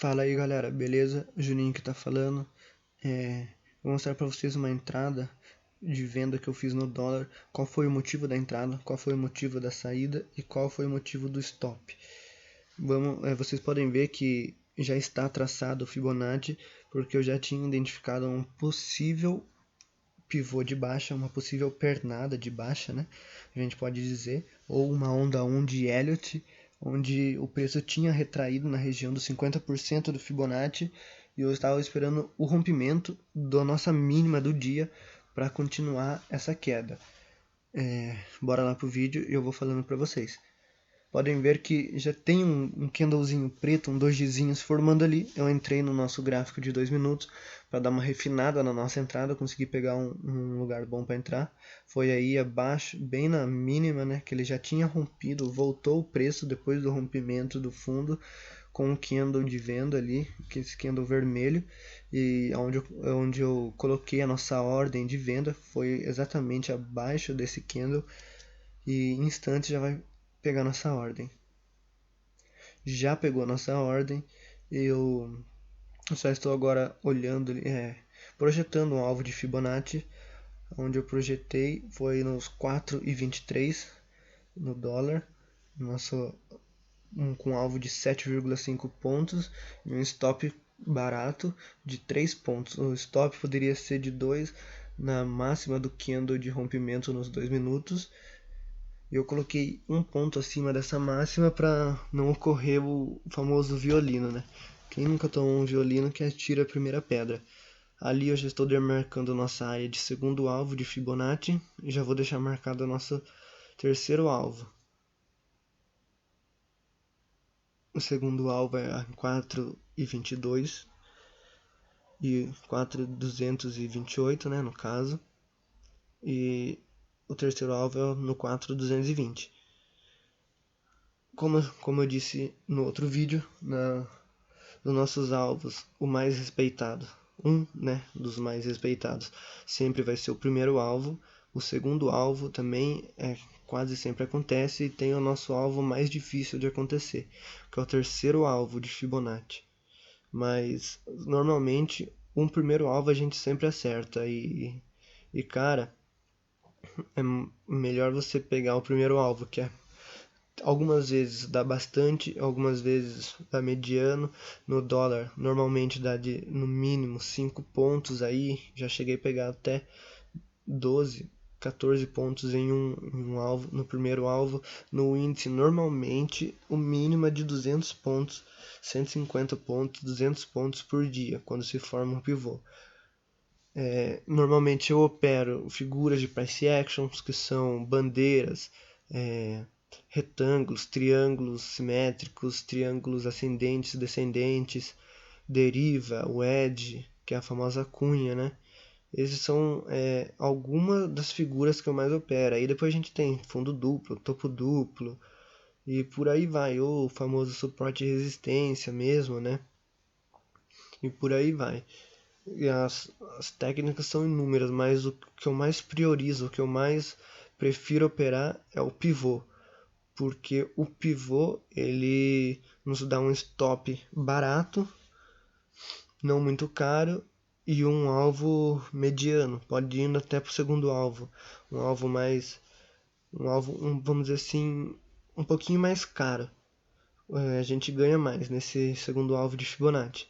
Fala aí galera, beleza? Juninho que tá falando. Vou mostrar pra vocês uma entrada de venda que eu fiz no dólar. Qual foi o motivo da entrada, qual foi o motivo da saída e qual foi o motivo do stop. Vocês podem ver que já está traçado o Fibonacci, porque eu já tinha identificado um possível pivô de baixa, uma possível pernada de baixa, né? A gente pode dizer, ou uma onda 1 de Elliott, onde o preço tinha retraído na região dos 50% do Fibonacci e eu estava esperando o rompimento da nossa mínima do dia para continuar essa queda. Bora lá pro vídeo e eu vou falando para vocês. Podem ver que já tem um candlezinho preto, um dojizinho se formando ali. Eu entrei no nosso gráfico de 2 minutos para dar uma refinada na nossa entrada, consegui pegar um lugar bom para entrar. Foi aí abaixo, bem na mínima, né, que ele já tinha rompido, voltou o preço depois do rompimento do fundo com um candle de venda ali, que esse candle vermelho, e onde eu coloquei a nossa ordem de venda foi exatamente abaixo desse candle e em instantes já vai pegar nossa ordem. Já pegou a nossa ordem, eu só estou agora olhando, projetando um alvo de Fibonacci, onde eu projetei foi nos 4,23 no dólar, com alvo de 7,5 pontos e um stop barato de 3 pontos. O stop poderia ser de 2 na máxima do candle de rompimento nos 2 minutos. Eu coloquei um ponto acima dessa máxima para não ocorrer o famoso violino, né? Quem nunca tomou um violino que atira a primeira pedra. Ali eu já estou demarcando nossa área de segundo alvo de Fibonacci e já vou deixar marcado o nosso terceiro alvo. O segundo alvo é a 4,22 e 4,228, né, no caso. E o terceiro alvo é no 4,220. Como eu disse no outro vídeo, dos nossos alvos, o mais respeitado, dos mais respeitados, sempre vai ser o primeiro alvo. O segundo alvo também quase sempre acontece e tem o nosso alvo mais difícil de acontecer, que é o terceiro alvo de Fibonacci. Mas normalmente um primeiro alvo a gente sempre acerta e cara, é melhor você pegar o primeiro alvo, que é algumas vezes dá bastante, algumas vezes dá mediano. No dólar normalmente dá no mínimo 5 pontos aí, já cheguei a pegar até 12, 14 pontos em um alvo, no primeiro alvo. No índice normalmente o mínimo é de 200 pontos, 150 pontos, 200 pontos por dia, quando se forma um pivô. Normalmente eu opero figuras de price actions, que são bandeiras, retângulos, triângulos simétricos, triângulos ascendentes e descendentes, deriva, wedge, que é a famosa cunha, né? Esses são algumas das figuras que eu mais opero. Aí depois a gente tem fundo duplo, topo duplo e por aí vai, ou o famoso suporte e resistência mesmo, né? E por aí vai. E as técnicas são inúmeras, mas o que eu mais priorizo, o que eu mais prefiro operar é o pivô, porque o pivô ele nos dá um stop barato, não muito caro, e um alvo mediano, pode ir indo até para o segundo alvo, vamos dizer assim, um pouquinho mais caro. A gente ganha mais nesse segundo alvo de Fibonacci.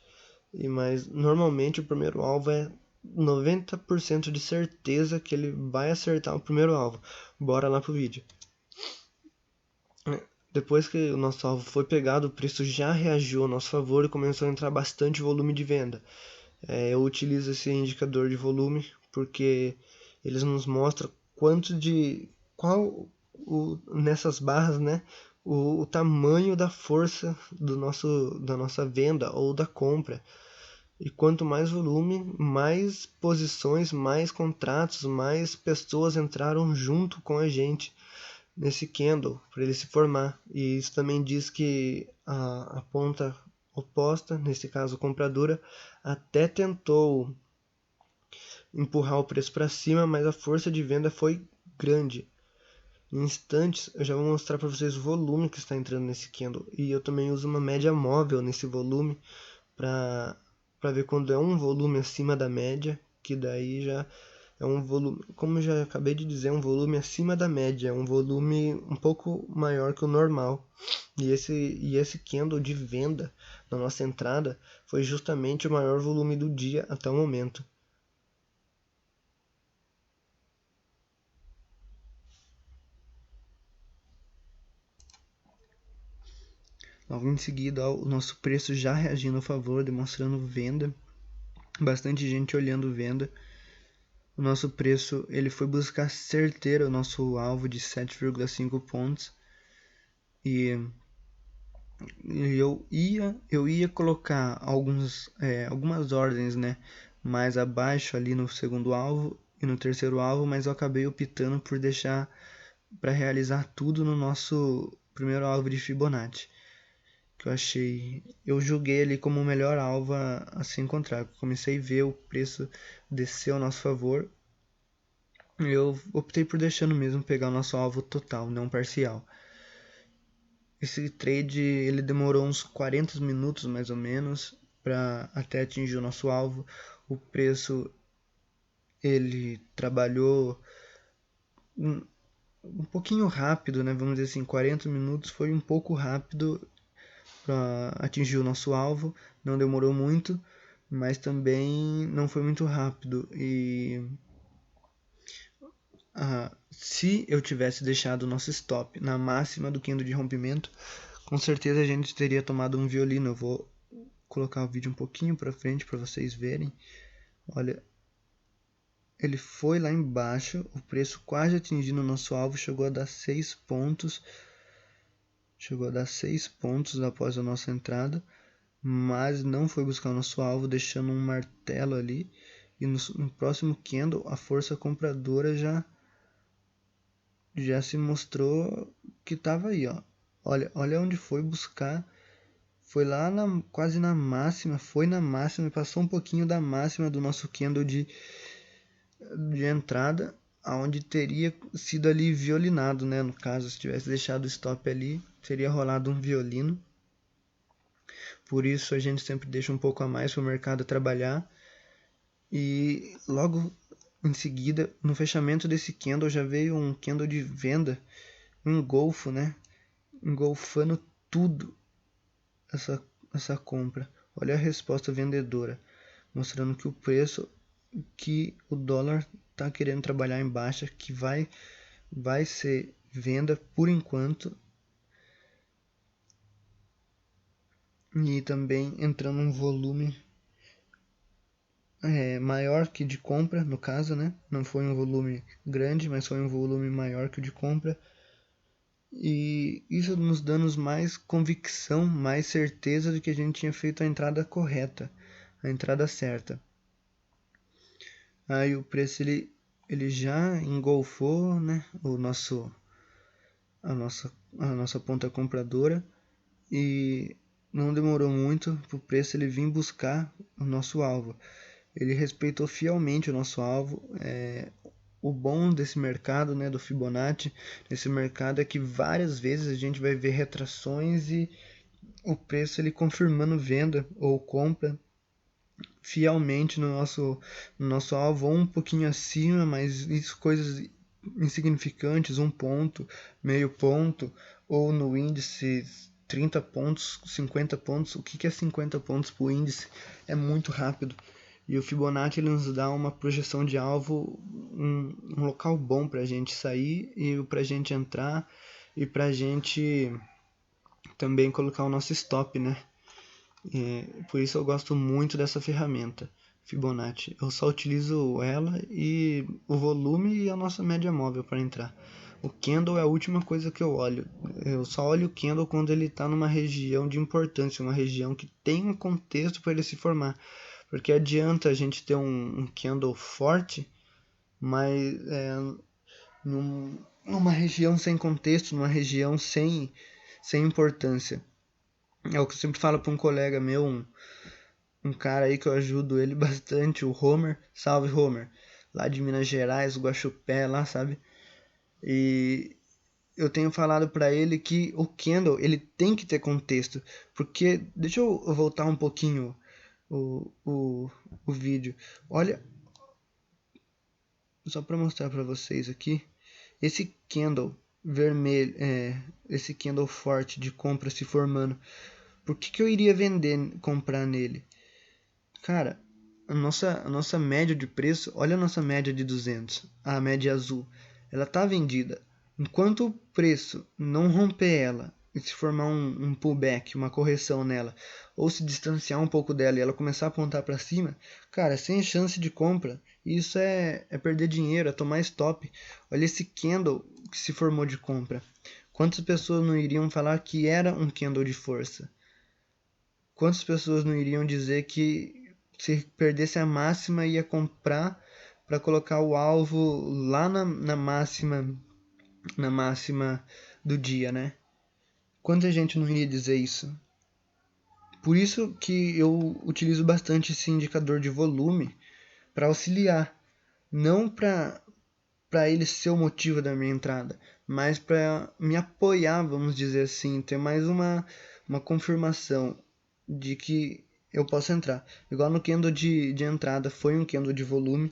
Mas normalmente o primeiro alvo é 90% de certeza que ele vai acertar o primeiro alvo. Bora lá pro vídeo. Depois que o nosso alvo foi pegado, o preço já reagiu a nosso favor e começou a entrar bastante volume de venda. Eu utilizo esse indicador de volume porque eles nos mostram nessas barras, né, o tamanho da força da nossa venda ou da compra. E quanto mais volume, mais posições, mais contratos, mais pessoas entraram junto com a gente nesse candle para ele se formar. E isso também diz que a ponta oposta, nesse caso compradora, até tentou empurrar o preço para cima, mas a força de venda foi grande. Em instantes eu já vou mostrar para vocês o volume que está entrando nesse candle. E eu também uso uma média móvel nesse volume, para ver quando é um volume acima da média, que daí já é um volume, como eu já acabei de dizer, um volume acima da média, é um volume um pouco maior que o normal. E esse candle de venda na nossa entrada foi justamente o maior volume do dia até o momento. Logo em seguida, o nosso preço já reagindo a favor, demonstrando venda, bastante gente olhando venda. O nosso preço ele foi buscar certeiro o nosso alvo de 7,5 pontos e eu ia colocar algumas ordens, né, mais abaixo ali no segundo alvo e no terceiro alvo, mas eu acabei optando por deixar para realizar tudo no nosso primeiro alvo de Fibonacci, que eu julguei ele como o melhor alvo a se encontrar. Comecei a ver o preço descer ao nosso favor, eu optei por deixando mesmo pegar o nosso alvo total, não parcial. Esse trade ele demorou uns 40 minutos mais ou menos para até atingir o nosso alvo. O preço ele trabalhou um pouquinho rápido, né? Vamos dizer assim, 40 minutos foi um pouco rápido para atingir o nosso alvo. Não demorou muito, mas também não foi muito rápido. Se eu tivesse deixado o nosso stop na máxima do candle de rompimento, com certeza a gente teria tomado um violino. Eu vou colocar o vídeo um pouquinho para frente para vocês verem. Olha, ele foi lá embaixo, o preço quase atingindo o nosso alvo, chegou a dar 6 pontos. Chegou a dar 6 pontos após a nossa entrada, mas não foi buscar o nosso alvo, deixando um martelo ali. E no próximo candle, a força compradora já se mostrou que estava aí, ó. Olha onde foi buscar. Foi lá quase na máxima, foi na máxima e passou um pouquinho da máxima do nosso candle de entrada, aonde teria sido ali violinado, né? No caso, se tivesse deixado o stop ali, teria rolado um violino. Por isso a gente sempre deixa um pouco a mais para o mercado trabalhar. E logo em seguida, no fechamento desse candle, já veio um candle de venda, um engolfo, né? Engolfando tudo essa compra. Olha a resposta vendedora, mostrando que o dólar está querendo trabalhar em baixa, que vai ser venda por enquanto. E também entrando um volume maior que de compra, no caso, né? Não foi um volume grande, mas foi um volume maior que o de compra. E isso nos dando mais convicção, mais certeza de que a gente tinha feito a entrada correta, a entrada certa. Aí o preço ele já engolfou, né, a nossa ponta compradora, e não demorou muito para o preço ele vir buscar o nosso alvo. Ele respeitou fielmente o nosso alvo. O bom desse mercado, né, do Fibonacci, desse mercado é que várias vezes a gente vai ver retrações e o preço ele confirmando venda ou compra fielmente no nosso alvo, ou um pouquinho acima, mas isso coisas insignificantes, 1 ponto, meio ponto, ou no índice 30 pontos, 50 pontos. O que é 50 pontos para o índice? É muito rápido. E o Fibonacci ele nos dá uma projeção de alvo, um local bom para a gente sair e para a gente entrar e para a gente também colocar o nosso stop, né? Por isso eu gosto muito dessa ferramenta Fibonacci. Eu só utilizo ela e o volume e a nossa média móvel para entrar. O candle é a última coisa que eu olho. Eu só olho o candle quando ele está numa região de importância, uma região que tem um contexto para ele se formar. Porque adianta a gente ter um candle forte, mas numa região sem contexto, numa região sem importância. É o que eu sempre falo para um colega meu, um cara aí que eu ajudo ele bastante, o Homer. Salve, Homer. Lá de Minas Gerais, Guaxupé, lá, sabe? E eu tenho falado para ele que o candle, ele tem que ter contexto. Porque, deixa eu voltar um pouquinho o vídeo. Olha, só para mostrar para vocês aqui, esse candle vermelho, esse candle forte de compra se formando. Por que eu iria comprar nele? Cara, a nossa média de preço, olha a nossa média de 200, a média azul, ela tá vendida. Enquanto o preço não romper ela e se formar um pullback, uma correção nela, ou se distanciar um pouco dela e ela começar a apontar para cima, cara, sem chance de compra. Isso é perder dinheiro, é tomar stop. Olha esse candle que se formou de compra. Quantas pessoas não iriam falar que era um candle de força? Quantas pessoas não iriam dizer que se perdesse a máxima ia comprar para colocar o alvo lá na máxima do dia, né? Quanta gente não iria dizer isso? Por isso que eu utilizo bastante esse indicador de volume para auxiliar, não para ele ser o motivo da minha entrada, mas para me apoiar, vamos dizer assim, ter mais uma confirmação de que eu posso entrar. Igual no candle de entrada, foi um candle de volume,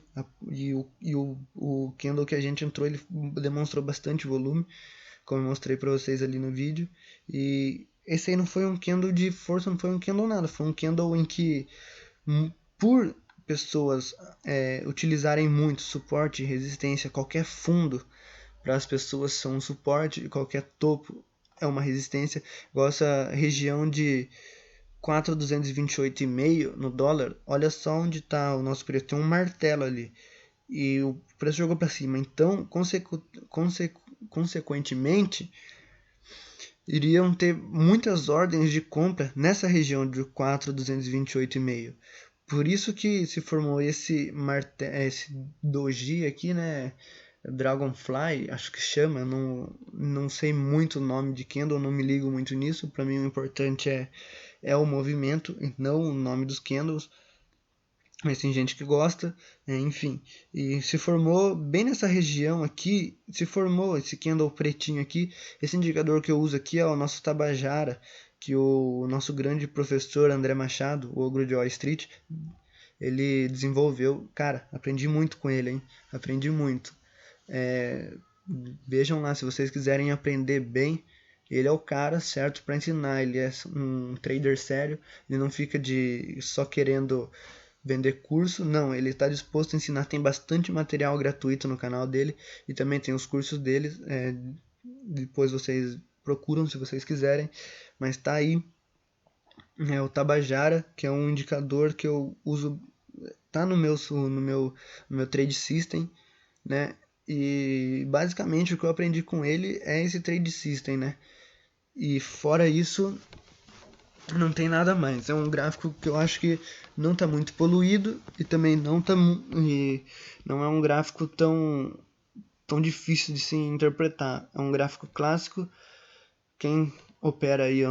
o candle que a gente entrou, ele demonstrou bastante volume, como eu mostrei para vocês ali no vídeo, e esse aí não foi um candle de força, não foi um candle nada, foi um candle em que, por pessoas utilizarem muito suporte e resistência, qualquer fundo para as pessoas são um suporte, qualquer topo é uma resistência, igual essa região de 4,228,5 no dólar, olha só onde está o nosso preço, tem um martelo ali, e o preço jogou para cima, então consequentemente iriam ter muitas ordens de compra nessa região de 4,228,5. Por isso que se formou esse doji aqui, né? Dragonfly, acho que chama, não sei muito o nome de candle, não me ligo muito nisso. Para mim o importante é o movimento, não o nome dos candles. Mas tem gente que gosta, enfim. E se formou bem nessa região aqui, se formou esse candle pretinho aqui. Esse indicador que eu uso aqui é o nosso Tabajara, que o nosso grande professor André Machado, o Ogro de Wall Street, ele desenvolveu. Cara, aprendi muito com ele, hein? Aprendi muito. Vejam lá, se vocês quiserem aprender bem, ele é o cara certo para ensinar. Ele é um trader sério, ele não fica só querendo vender curso, não, ele está disposto a ensinar, tem bastante material gratuito no canal dele e também tem os cursos dele, depois vocês procuram se vocês quiserem, mas tá aí o Tabajara, que é um indicador que eu uso, tá no meu trade system, né? E basicamente o que eu aprendi com ele é esse trade system, né? E fora isso, não tem nada mais. É um gráfico que eu acho que não está muito poluído e também não é um gráfico tão difícil de se interpretar. É um gráfico clássico. Quem opera aí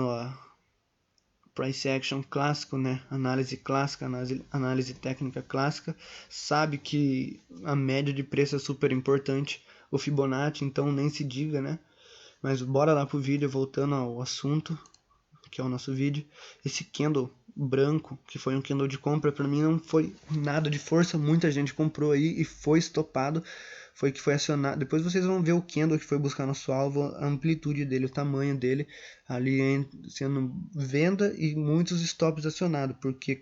price action clássico, né? Análise clássica, análise técnica clássica, sabe que a média de preço é super importante. O Fibonacci, então, nem se diga, né? Mas bora lá pro vídeo, voltando ao assunto, que é o nosso vídeo. Esse candle branco, que foi um candle de compra, para mim não foi nada de força, muita gente comprou aí e foi estopado, foi que foi acionado. Depois vocês vão ver o candle que foi buscar nosso alvo, a amplitude dele, o tamanho dele, ali sendo venda e muitos stops acionados, porque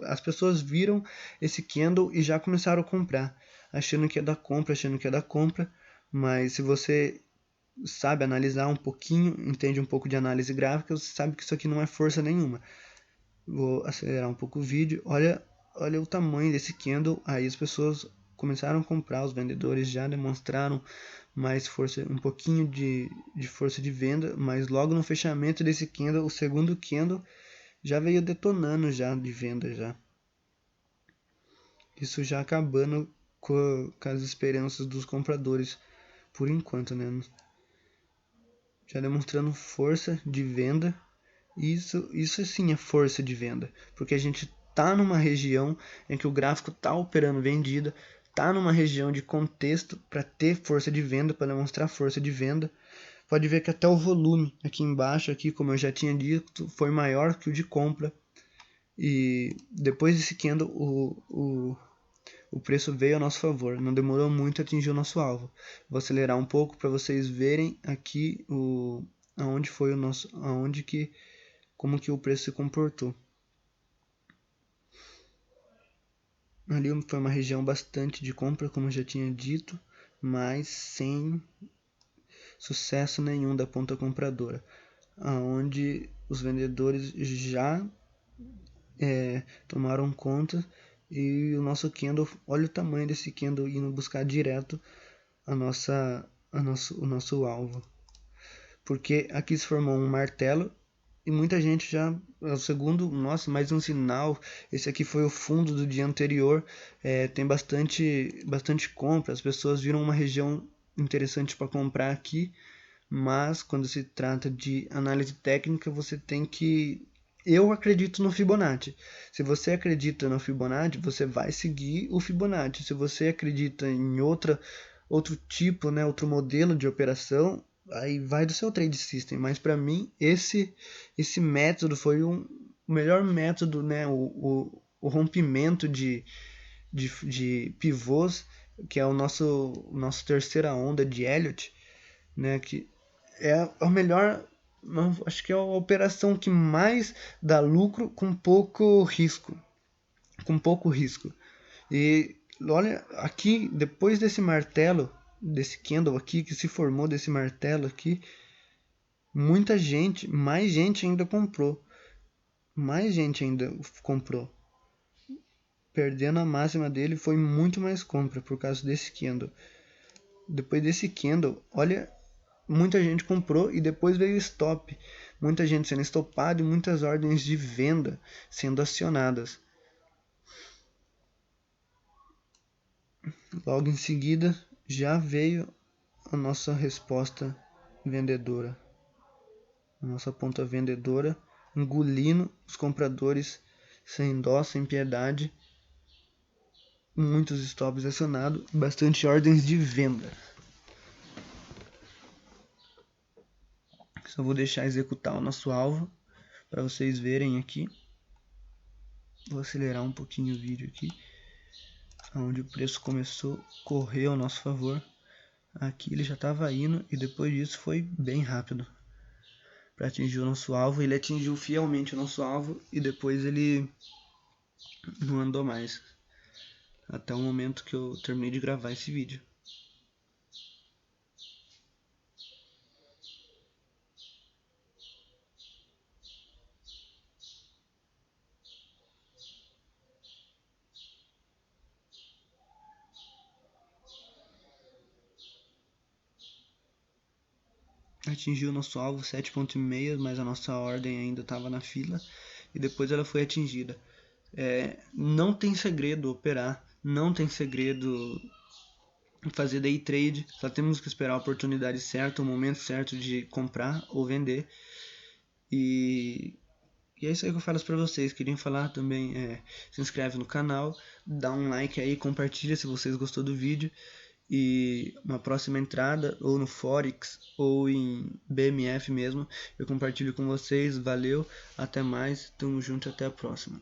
as pessoas viram esse candle e já começaram a comprar, achando que é da compra, mas se você sabe analisar um pouquinho, entende um pouco de análise gráfica, você sabe que isso aqui não é força nenhuma. Vou acelerar um pouco o vídeo. Olha o tamanho desse candle. Aí as pessoas começaram a comprar, os vendedores já demonstraram mais força, um pouquinho de força de venda, mas logo no fechamento desse candle, o segundo candle já veio detonando já de venda já. Isso já acabando com as esperanças dos compradores por enquanto, né? Já demonstrando força de venda. Isso sim é força de venda, porque a gente tá numa região em que o gráfico tá operando vendida, tá numa região de contexto para ter força de venda, para demonstrar força de venda. Pode ver que até o volume aqui embaixo, aqui como eu já tinha dito, foi maior que o de compra. E depois desse candle, o preço veio a nosso favor. Não demorou muito a atingir o nosso alvo. Vou acelerar um pouco para vocês verem aqui aonde foi o nosso, como que o preço se comportou. Ali foi uma região bastante de compra, como eu já tinha dito, mas sem sucesso nenhum da ponta compradora, aonde os vendedores já tomaram conta e o nosso candle, olha o tamanho desse candle indo buscar direto o nosso alvo, porque aqui se formou um martelo e muita gente já, segundo, nossa, mais um sinal, esse aqui foi o fundo do dia anterior, tem bastante compra, as pessoas viram uma região interessante para comprar aqui, mas quando se trata de análise técnica, você tem que... Eu acredito no Fibonacci. Se você acredita no Fibonacci, você vai seguir o Fibonacci. Se você acredita em outro tipo, né, outro modelo de operação, aí vai do seu trade system. Mas para mim, esse método foi o melhor método, né, o rompimento de pivôs, que é o nosso terceira onda de Elliott, né, que é o melhor, acho que é a operação que mais dá lucro com pouco risco, E olha aqui, depois desse martelo, desse candle aqui que se formou desse martelo aqui, muita gente, mais gente ainda comprou, perdendo a máxima dele, foi muito mais compra por causa desse candle. Depois desse candle, olha, muita gente comprou e depois veio o stop. Muita gente sendo estopada e muitas ordens de venda sendo acionadas. Logo em seguida já veio a nossa resposta vendedora. A nossa ponta vendedora engolindo os compradores sem dó, sem piedade. Muitos stops acionados, bastante ordens de venda. Só vou deixar executar o nosso alvo para vocês verem aqui. Vou acelerar um pouquinho o vídeo aqui, onde o preço começou a correr ao nosso favor. Aqui ele já estava indo e depois disso foi bem rápido para atingir o nosso alvo. Ele atingiu fielmente o nosso alvo e depois ele não andou mais, até o momento que eu terminei de gravar esse vídeo. Atingiu o nosso alvo 7,6, mas a nossa ordem ainda estava na fila e depois ela foi atingida. Não tem segredo operar, não tem segredo fazer day trade, só temos que esperar a oportunidade certa, o momento certo de comprar ou vender. E é isso aí que eu falo para vocês. Queria falar também, se inscreve no canal, dá um like aí, compartilha se vocês gostou do vídeo. E uma próxima entrada, ou no Forex, ou em BMF mesmo, eu compartilho com vocês. Valeu, até mais, tamo junto, até a próxima.